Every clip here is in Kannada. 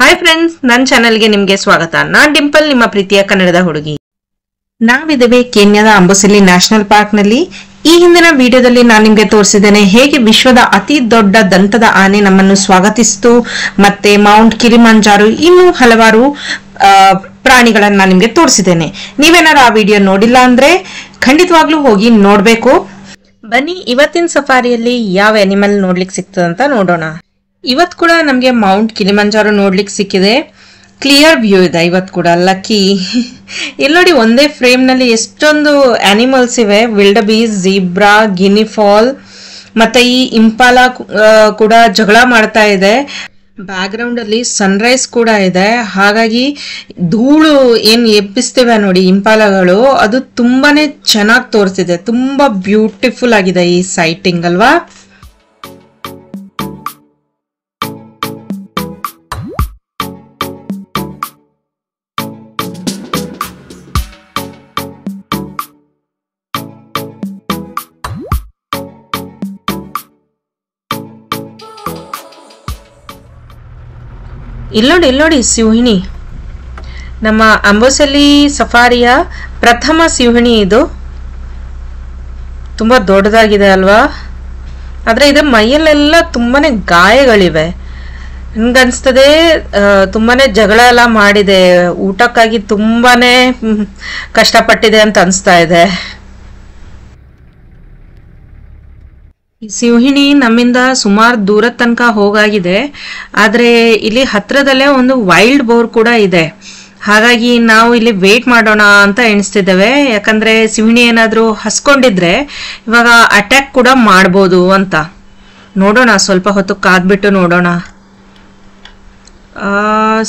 ಹಾಯ್ ಫ್ರೆಂಡ್ಸ್, ನನ್ನ ಚಾನೆಲ್ಗೆ ನಿಮಗೆ ಸ್ವಾಗತ. ನಾನ್ ಡಿಂಪಲ್, ನಿಮ್ಮ ಪ್ರೀತಿಯ ಕನ್ನಡದ ಹುಡುಗಿ. ನಾವಿದ್ದೇವೆ ಕೆನ್ಯಾದ ಅಂಬುಸೆಲಿ ನ್ಯಾಷನಲ್ ಪಾರ್ಕ್ ನಲ್ಲಿ. ಈ ಹಿಂದಿನ ವಿಡಿಯೋದಲ್ಲಿ ನಾನು ನಿಮ್ಗೆ ತೋರಿಸಿದ್ದೇನೆ ಹೇಗೆ ವಿಶ್ವದ ಅತಿ ದೊಡ್ಡ ದಂತದ ಆನೆ ನಮ್ಮನ್ನು ಸ್ವಾಗತಿಸಿತು, ಮತ್ತೆ ಮೌಂಟ್ ಕಿಲಿಮಾಂಜಾರೋ ಇನ್ನೂ ಹಲವಾರು ಪ್ರಾಣಿಗಳನ್ನ ನಾನು ನಿಮ್ಗೆ ತೋರಿಸಿದ್ದೇನೆ. ನೀವೇನಾರು ಆ ವಿಡಿಯೋ ನೋಡಿಲ್ಲ ಅಂದ್ರೆ ಖಂಡಿತವಾಗ್ಲೂ ಹೋಗಿ ನೋಡ್ಬೇಕು. ಬನ್ನಿ, ಇವತ್ತಿನ ಸಫಾರಿಯಲ್ಲಿ ಯಾವ ಅನಿಮಲ್ ನೋಡ್ಲಿಕ್ಕೆ ಸಿಗ್ತದಂತ ನೋಡೋಣ. ಇವತ್ತು ಕೂಡ ನಮಗೆ ಮೌಂಟ್ ಕಿಲಿಮಾಂಜಾರೋ ನೋಡ್ಲಿಕ್ಕೆ ಸಿಕ್ಕಿದೆ. ಕ್ಲಿಯರ್ ವ್ಯೂ ಇದೆ ಇವತ್ತು ಕೂಡ. ಲಕ್ಕಿ. ಇಲ್ಲಿ ನೋಡಿ, ಒಂದೇ ಫ್ರೇಮ್ ನಲ್ಲಿ ಎಷ್ಟೊಂದು ಅನಿಮಲ್ಸ್ ಇವೆ. ವಿಲ್ಡ್ ಬೀಸ್, ಝೀಬ್ರಾ, ಗಿನಿ ಫಾಲ್, ಮತ್ತೆ ಈ ಇಂಪಾಲ ಕೂಡ ಜಗಳ ಮಾಡ್ತಾ ಇದೆ. ಬ್ಯಾಕ್ ಗ್ರೌಂಡ್ ಅಲ್ಲಿ ಸನ್ರೈಸ್ ಕೂಡ ಇದೆ. ಹಾಗಾಗಿ ಧೂಳು ಏನ್ ಎಬ್ಬಿಸ್ತೇವೆ ನೋಡಿ ಇಂಪಾಲಗಳು, ಅದು ತುಂಬಾನೇ ಚೆನ್ನಾಗಿ ತೋರಿಸಿದೆ. ತುಂಬಾ ಬ್ಯೂಟಿಫುಲ್ ಆಗಿದೆ ಈ ಸೈಟಿಂಗ್ ಅಲ್ವಾ. ಇಲ್ಲೋಡಿ ಸಿಂಹಿಣಿ. ನಮ್ಮ ಅಂಬುಸೆಲಿ ಸಫಾರಿಯ ಪ್ರಥಮ ಸಿಂಹಿಣಿ ಇದು. ತುಂಬಾ ದೊಡ್ಡದಾಗಿದೆ ಅಲ್ವಾ. ಆದ್ರೆ ಇದು ಮೈಯಲ್ಲೆಲ್ಲ ತುಂಬಾನೇ ಗಾಯಗಳಿವೆ. ನನ್ಗನ್ಸ್ತದೆ ತುಂಬಾನೇ ಜಗಳ ಎಲ್ಲ ಮಾಡಿದೆ, ಊಟಕ್ಕಾಗಿ ತುಂಬಾನೇ ಕಷ್ಟಪಟ್ಟಿದೆ ಅಂತ ಅನ್ಸ್ತಾ ಇದೆ. ಈ ಸಿಂಹಿಣಿ ನಮ್ಮಿಂದ ಸುಮಾರು ದೂರದ ತನಕ ಹೋಗಾಗಿದೆ. ಆದ್ರೆ ಇಲ್ಲಿ ಹತ್ರದಲ್ಲೇ ಒಂದು ವೈಲ್ಡ್ ಬೋರ್ ಕೂಡ ಇದೆ. ಹಾಗಾಗಿ ನಾವು ಇಲ್ಲಿ ವೇಟ್ ಮಾಡೋಣ ಅಂತ ಎಣಿಸ್ತಿದ್ದೇವೆ. ಯಾಕಂದ್ರೆ ಸಿಂಹಿಣಿ ಏನಾದ್ರೂ ಹಸ್ಕೊಂಡಿದ್ರೆ ಇವಾಗ ಅಟ್ಯಾಕ್ ಕೂಡ ಮಾಡ್ಬೋದು ಅಂತ. ನೋಡೋಣ, ಸ್ವಲ್ಪ ಹೊತ್ತು ಕಾದ್ಬಿಟ್ಟು ನೋಡೋಣ.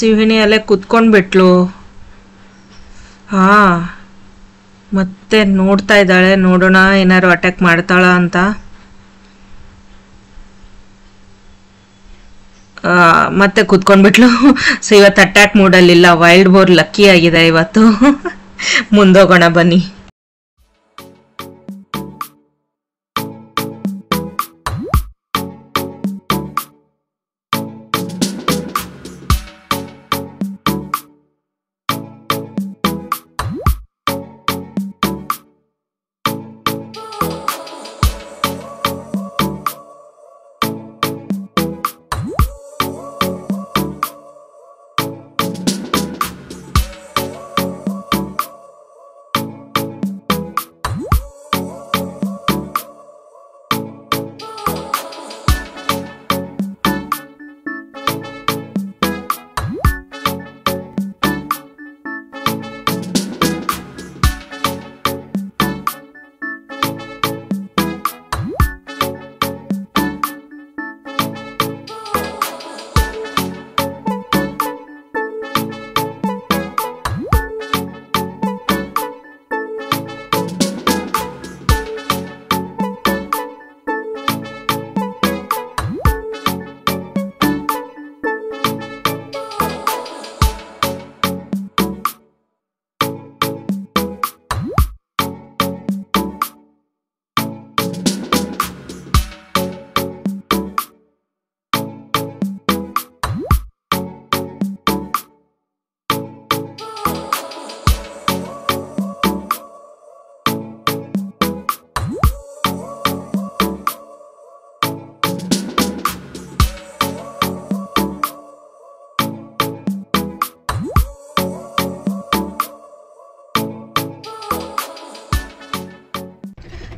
ಸಿಂಹಿಣಿ ಅಲ್ಲೇ ಕುತ್ಕೊಂಡ್ಬಿಟ್ಲು. ಮತ್ತೆ ನೋಡ್ತಾ ಇದ್ದಾಳೆ. ನೋಡೋಣ ಏನಾದ್ರು ಅಟ್ಯಾಕ್ ಮಾಡ್ತಾಳ ಅಂತ. ಮತ್ತೆ ಕುತ್ಕೊಂಡ್ಬಿಟ್ಲು. ಸೊ ಇವತ್ತು ಅಟ್ಯಾಕ್ ಮೂಡಲ್ಲಿಲ್ಲ. ವೈಲ್ಡ್ ಬೋರ್ ಲಕ್ಕಿ ಆಗಿದೆ ಇವತ್ತು. ಮುಂದೋಗೋಣ ಬನ್ನಿ.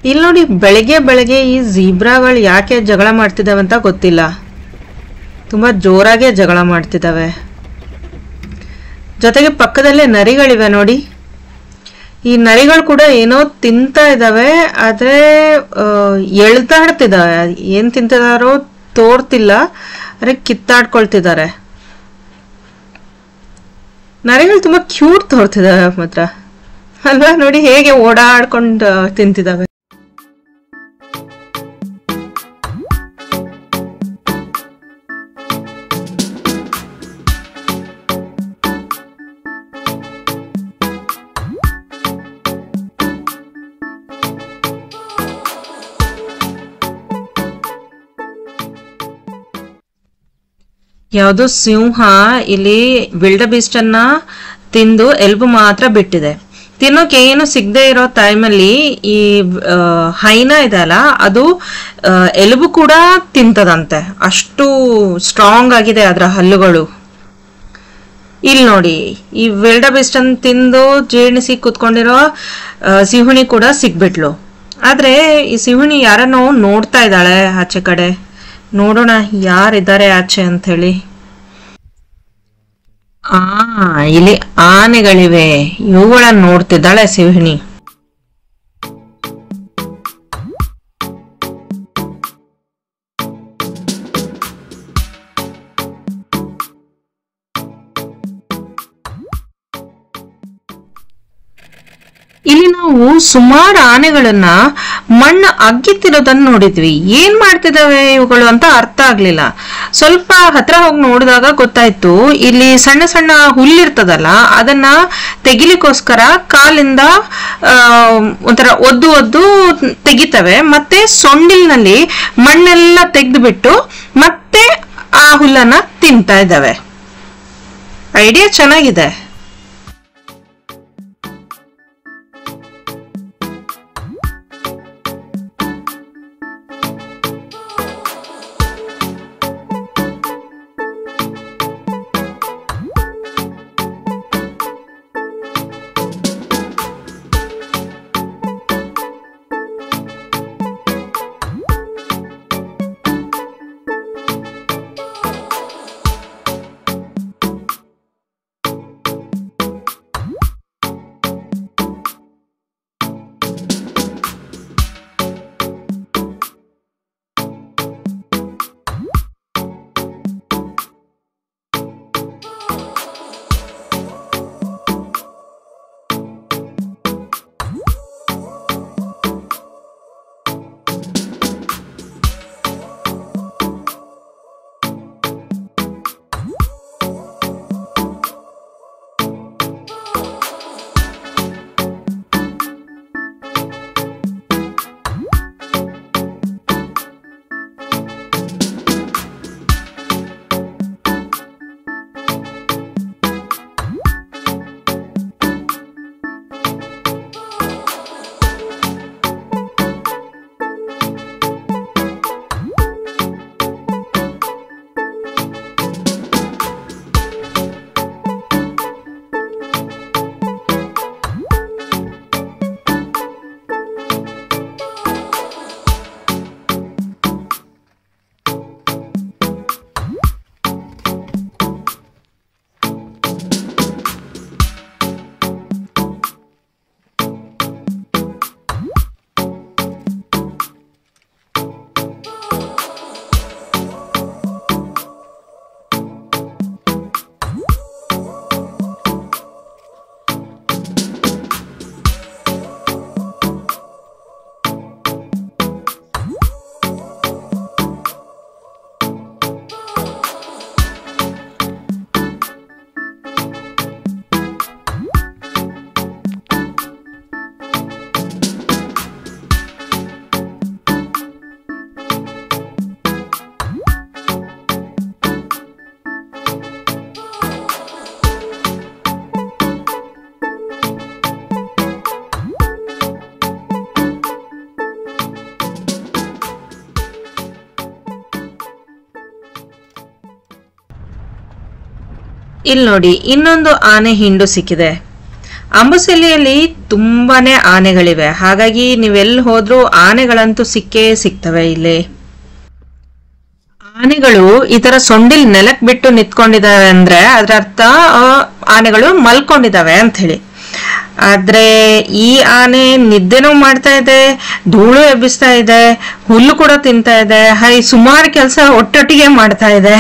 ಇಲ್ಲಿ ನೋಡಿ, ಬೆಳಗ್ಗೆ ಈ ಝೀಬ್ರಾಗಳು ಯಾಕೆ ಜಗಳ ಮಾಡ್ತಿದ್ದಾವೆ ಅಂತ ಗೊತ್ತಿಲ್ಲ. ತುಂಬಾ ಜೋರಾಗೆ ಜಗಳ ಮಾಡ್ತಿದ್ದಾವೆ. ಜೊತೆಗೆ ಪಕ್ಕದಲ್ಲೇ ನರಿಗಳಿವೆ ನೋಡಿ. ಈ ನರಿಗಳು ಕೂಡ ಏನೋ ತಿಂತಾ ಇದ್ದಾವೆ. ಆದ್ರೆ ಎಳ್ದಾಡ್ತಿದ್ದಾವೆ. ಏನ್ ತಿಂತಿದಾರೋ ತೋರ್ತಿಲ್ಲ. ಅರೆ ಕಿತ್ತಾಡ್ಕೊಳ್ತಿದ್ದಾರೆ. ನರಿಗಳು ತುಂಬಾ ಕ್ಯೂಟ್ ತೋರ್ತಿದ್ದಾವೆ ಮಾತ್ರ ಅಲ್ವಾ. ನೋಡಿ ಹೇಗೆ ಓಡಾಡ್ಕೊಂಡು ತಿಂತಿದ್ದಾವೆ. ಯಾವುದು ಸಿಂಹ ಇಲ್ಲಿ ವಿಲ್ಡಬೀಸ್ಟ್ ಅನ್ನ ತಿಂದು ಎಲುಬು ಮಾತ್ರ ಬಿಟ್ಟಿದೆ. ತಿನ್ನೋಕೆ ಏನು ಸಿಗದೆ ಇರೋ ಟೈಮಲ್ಲಿ ಈ ಹೈನಾ ಇದೆಯಲ್ಲ ಅದು ಎಲುಬು ಕೂಡ ತಿಂತದಂತೆ, ಅಷ್ಟು ಸ್ಟ್ರಾಂಗ್ ಆಗಿದೆ ಅದರ ಹಲ್ಲುಗಳು. ಇಲ್ಲಿ ನೋಡಿ, ಈ ವಿಲ್ಡಬೀಸ್ಟ್ ಅನ್ನು ತಿಂದು ಜೀರ್ಣಿಸಿ ಕೂತ್ಕೊಂಡಿರೋ ಸಿಂಹಿಣಿ ಕೂಡ ಸಿಗ್ಬಿಟ್ಲು. ಆದ್ರೆ ಈ ಸಿಂಹಿಣಿ ಯಾರನ್ನೋ ನೋಡ್ತಾ ಇದ್ದಾಳೆ ಆಚೆ ಕಡೆ. ನೋಡೋಣ ಯಾರಿದ್ದಾರೆ ಆಚೆ ಅಂತ ಹೇಳಿ. ಇಲ್ಲಿ ಆನೆಗಳಿವೆ, ಇವುಗಳನ್ನ ನೋಡ್ತಿದ್ದಾಳೆ ಸಿಂಹಿಣಿ. ಇಲ್ಲಿ ನಾವು ಸುಮಾರು ಆನೆಗಳನ್ನ ಮಣ್ಣು ಅಗ್ಗಿತ್ತಿರೋದನ್ನ ನೋಡಿದ್ವಿ. ಏನ್ ಮಾಡ್ತಿದಾವೆ ಇವುಗಳು ಅಂತ ಅರ್ಥ ಆಗ್ಲಿಲ್ಲ. ಸ್ವಲ್ಪ ಹತ್ರ ಹೋಗಿ ನೋಡಿದಾಗ ಗೊತ್ತಾಯ್ತು, ಇಲ್ಲಿ ಸಣ್ಣ ಸಣ್ಣ ಹುಲ್ಲಿರ್ತದಲ್ಲ ಅದನ್ನ ತೆಗಿಲಿಕ್ಕೋಸ್ಕರ ಕಾಲಿಂದ ಒಂಥರ ಒದ್ದು ಒದ್ದು ತೆಗಿತವೆ. ಮತ್ತೆ ಸೊಂಡಿಲ್ನಲ್ಲಿ ಮಣ್ಣೆಲ್ಲ ತೆಗೆದ್ಬಿಟ್ಟು ಮತ್ತೆ ಆ ಹುಲ್ಲನ್ನ ತಿಂತಾ ಇದ್ದಾವೆ. ಐಡಿಯಾ ಚೆನ್ನಾಗಿದೆ. ಇಲ್ಲಿ ನೋಡಿ, ಇನ್ನೊಂದು ಆನೆ ಹಿಂಡು ಸಿಕ್ಕಿದೆ. ಅಂಬುಸೆಲಿಯಲ್ಲಿ ತುಂಬಾನೇ ಆನೆಗಳಿವೆ, ಹಾಗಾಗಿ ನೀವೆಲ್ಲಿ ಹೋದ್ರೂ ಆನೆಗಳಂತೂ ಸಿಕ್ಕೇ ಸಿಗ್ತವೆ. ಇಲ್ಲಿ ಆನೆಗಳು ಈ ತರ ಸೊಂಡಿಲ್ ನೆಲಕ್ ಬಿಟ್ಟು ನಿಂತ್ಕೊಂಡಿದಾವೆ ಅಂದ್ರೆ ಅದ್ರ ಅರ್ಥ ಆನೆಗಳು ಮಲ್ಕೊಂಡಿದಾವೆ ಅಂತ ಹೇಳಿ. ಆದ್ರೆ ಈ ಆನೆ ನಿದ್ದೆನೂ ಮಾಡ್ತಾ ಇದೆ, ಧೂಳು ಎಬ್ಬಿಸ್ತಾ ಇದೆ, ಹುಲ್ಲು ಕೂಡ ತಿಂತಾ ಇದೆ, ಸುಮಾರು ಕೆಲಸ ಒಟ್ಟೊಟ್ಟಿಗೆ ಮಾಡ್ತಾ ಇದೆ.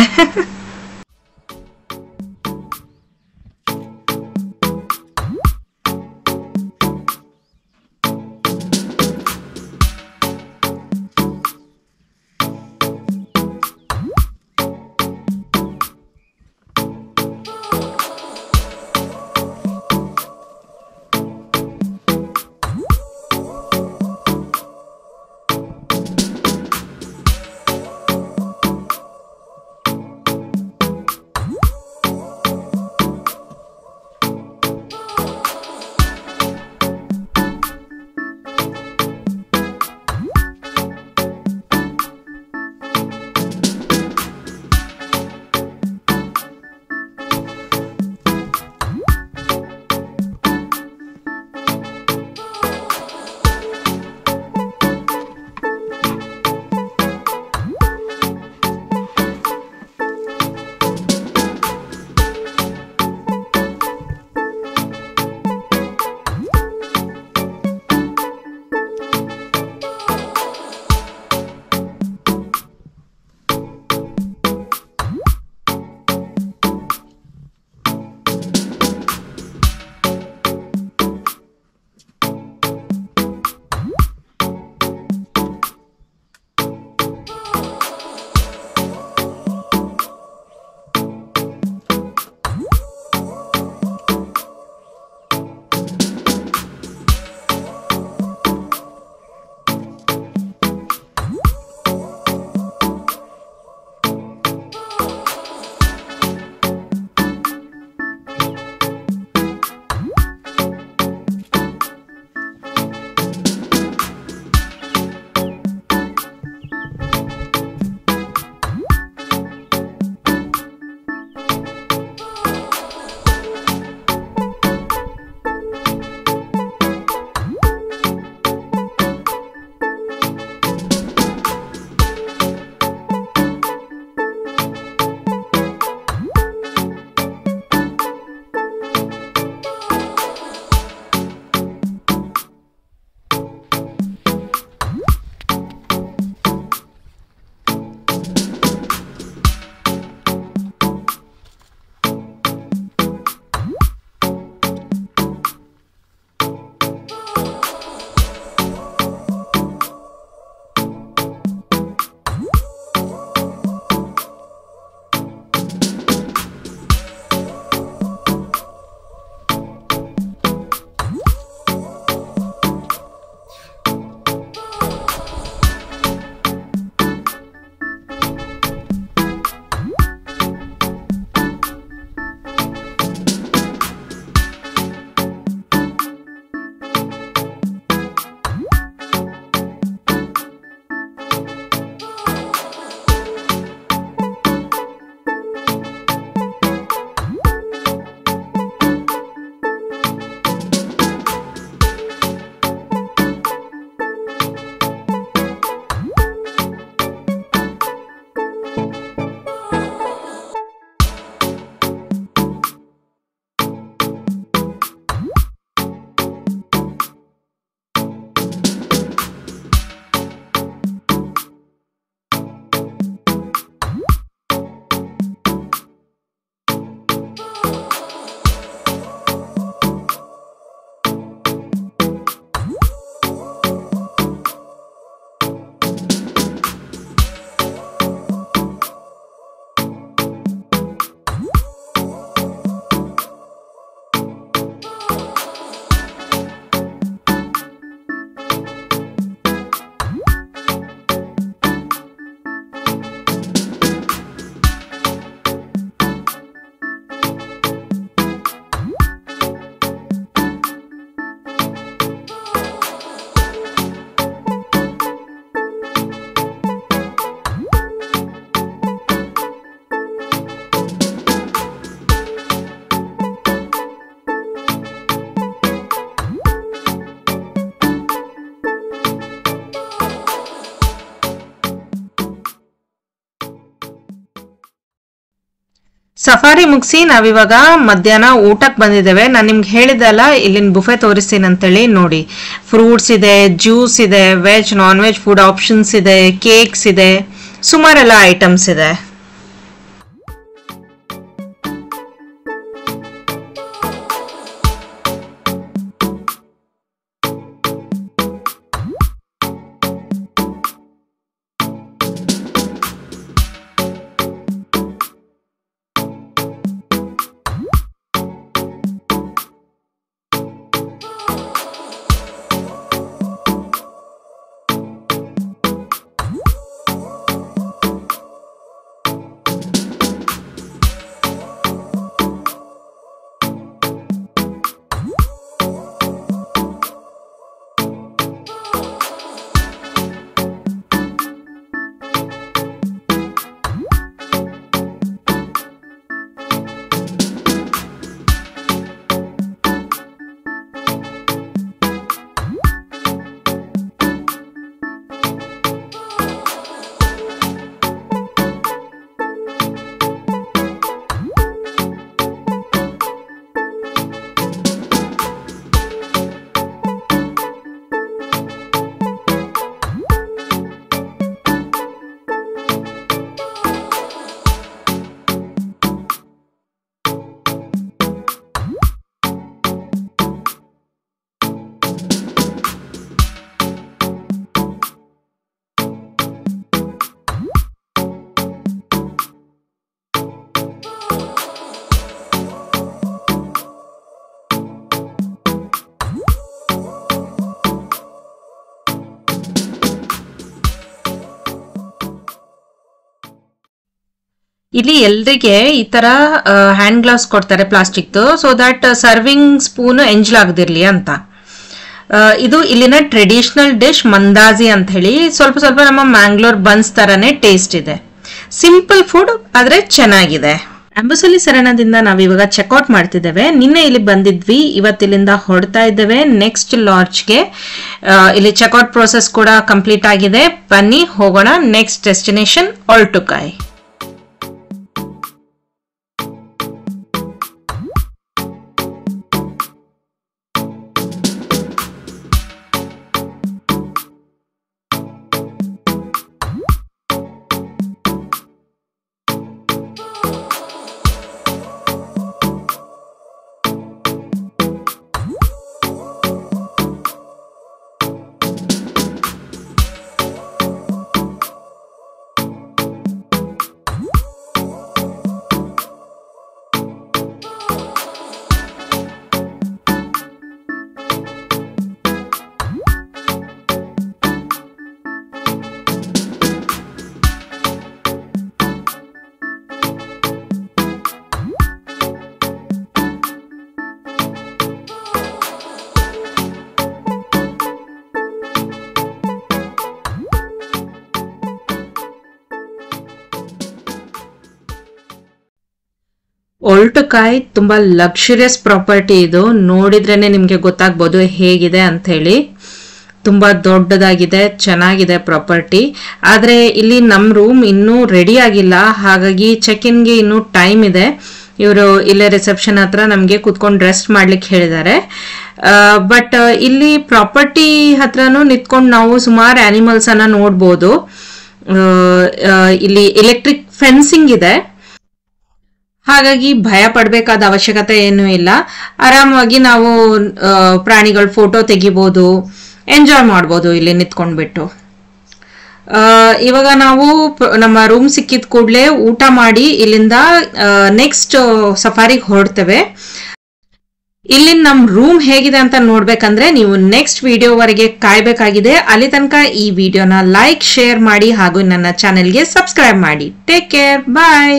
ಸಫಾರಿ ಮುಗಿಸಿ ನಾವಿವಾಗ ಮಧ್ಯಾಹ್ನ ಊಟಕ್ಕೆ ಬಂದಿದ್ದೇವೆ. ನಾನು ನಿಮ್ಗೆ ಹೇಳಿದಲ್ಲ ಇಲ್ಲಿನ ಬುಫೆ ತೋರಿಸ್ತೀನಿ ಅಂತೇಳಿ. ನೋಡಿ, ಫ್ರೂಟ್ಸ್ ಇದೆ, ಜ್ಯೂಸ್ ಇದೆ, veg non veg food options ಇದೆ, ಕೇಕ್ಸ್ ಇದೆ, ಸುಮಾರೆಲ್ಲ ಐಟಮ್ಸ್ ಇದೆ. ಇಲ್ಲಿ ಎಲ್ರಿಗೆ ಈ ತರ ಹ್ಯಾಂಡ್ ಗ್ಲೌಸ್ ಕೊಡ್ತಾರೆ plastic, so that serving spoon ಎಂಜ್ಲಾಗದಿರ್ಲಿ ಅಂತ. ಇದು ಇಲ್ಲಿನ ಟ್ರೆಡಿಷನಲ್ ಡಿಶ್ ಮಂದಾಜಿ ಅಂತ ಹೇಳಿ. ಸ್ವಲ್ಪ ಸ್ವಲ್ಪ ನಮ್ಮ ಮ್ಯಾಂಗ್ಳೂರ್ ಬನ್ಸ್ ತರನೇ ಟೇಸ್ಟ್ ಇದೆ. ಸಿಂಪಲ್ ಫುಡ್ ಆದ್ರೆ ಚೆನ್ನಾಗಿದೆ. ಅಂಬುಸಲಿ ಸರಣದಿಂದ ನಾವಿವಾಗ ಚೆಕ್ಔಟ್ ಮಾಡ್ತಿದ್ದೇವೆ. ನಿನ್ನೆ ಇಲ್ಲಿ ಬಂದಿದ್ವಿ, ಇವತ್ತಿಲ್ಲಿಂದ ಹೊರಡ್ತಾ ಇದ್ದೇವೆ ನೆಕ್ಸ್ಟ್ ಲಾಡ್ಜ್ಗೆ. ಇಲ್ಲಿ ಚೆಕ್ಔಟ್ ಪ್ರೋಸೆಸ್ ಕೂಡ ಕಂಪ್ಲೀಟ್ ಆಗಿದೆ. ಬನ್ನಿ ಹೋಗೋಣ ನೆಕ್ಸ್ಟ್ ಡೆಸ್ಟಿನೇಷನ್ ಒಲ್ಟುಕಾಯ್. ಒಲ್ಟುಕಾಯ್ ತುಂಬಾ ಲಕ್ಸುರಿಯಸ್ ಪ್ರಾಪರ್ಟಿ. ಇದು ನೋಡಿದ್ರೇನೆ ನಿಮ್ಗೆ ಗೊತ್ತಾಗ್ಬೋದು ಹೇಗಿದೆ ಅಂತ ಹೇಳಿ. ತುಂಬಾ ದೊಡ್ಡದಾಗಿದೆ, ಚೆನ್ನಾಗಿದೆ ಪ್ರಾಪರ್ಟಿ. ಆದ್ರೆ ಇಲ್ಲಿ ನಮ್ ರೂಮ್ ಇನ್ನೂ ರೆಡಿ ಆಗಿಲ್ಲ, ಹಾಗಾಗಿ ಚೆಕ್ ಇನ್ಗೆ ಇನ್ನೂ ಟೈಮ್ ಇದೆ. ಇವರು ಇಲ್ಲೇ ರಿಸೆಪ್ಷನ್ ಹತ್ರ ನಮ್ಗೆ ಕೂತ್ಕೊಂಡು ರೆಸ್ಟ್ ಮಾಡ್ಲಿಕ್ಕೆ ಹೇಳಿದ್ದಾರೆ. ಬಟ್ ಇಲ್ಲಿ ಪ್ರಾಪರ್ಟಿ ಹತ್ರನೂ ನಿಂತ್ಕೊಂಡು ನಾವು ಸುಮಾರು ಆನಿಮಲ್ಸ್ ಅನ್ನ ನೋಡ್ಬೋದು. ಇಲ್ಲಿ ಎಲೆಕ್ಟ್ರಿಕ್ ಫೆನ್ಸಿಂಗ್ ಇದೆ, ಹಾಗಾಗಿ ಭಯ ಪಡಬೇಕಾದ ಅವಶ್ಯಕತೆ ಏನೂ ಇಲ್ಲ. ಆರಾಮಾಗಿ ನಾವು ಪ್ರಾಣಿಗಳ ಫೋಟೋ ತೆಗಿಬಹುದು, ಎಂಜಾಯ್ ಮಾಡ್ಬೋದು ಇಲ್ಲಿ ನಿಂತ್ಕೊಂಡ್ಬಿಟ್ಟು. ಇವಾಗ ನಾವು ನಮ್ಮ ರೂಮ್ ಸಿಕ್ಕಿದ ಕೂಡಲೇ ಊಟ ಮಾಡಿ ಇಲ್ಲಿಂದ ನೆಕ್ಸ್ಟ್ ಸಫಾರಿಗೆ ಹೊರಡ್ತೇವೆ. ಇಲ್ಲಿ ನಮ್ ರೂಮ್ ಹೇಗಿದೆ ಅಂತ ನೋಡ್ಬೇಕಂದ್ರೆ ನೀವು ನೆಕ್ಸ್ಟ್ ವಿಡಿಯೋವರೆಗೆ ಕಾಯ್ಬೇಕಾಗಿದೆ. ಅಲ್ಲಿ ತನಕ ಈ ವಿಡಿಯೋನ ಲೈಕ್, ಶೇರ್ ಮಾಡಿ ಹಾಗೂ ನನ್ನ ಚಾನೆಲ್ಗೆ ಸಬ್ಸ್ಕ್ರೈಬ್ ಮಾಡಿ. ಟೇಕ್ ಕೇರ್, ಬಾಯ್.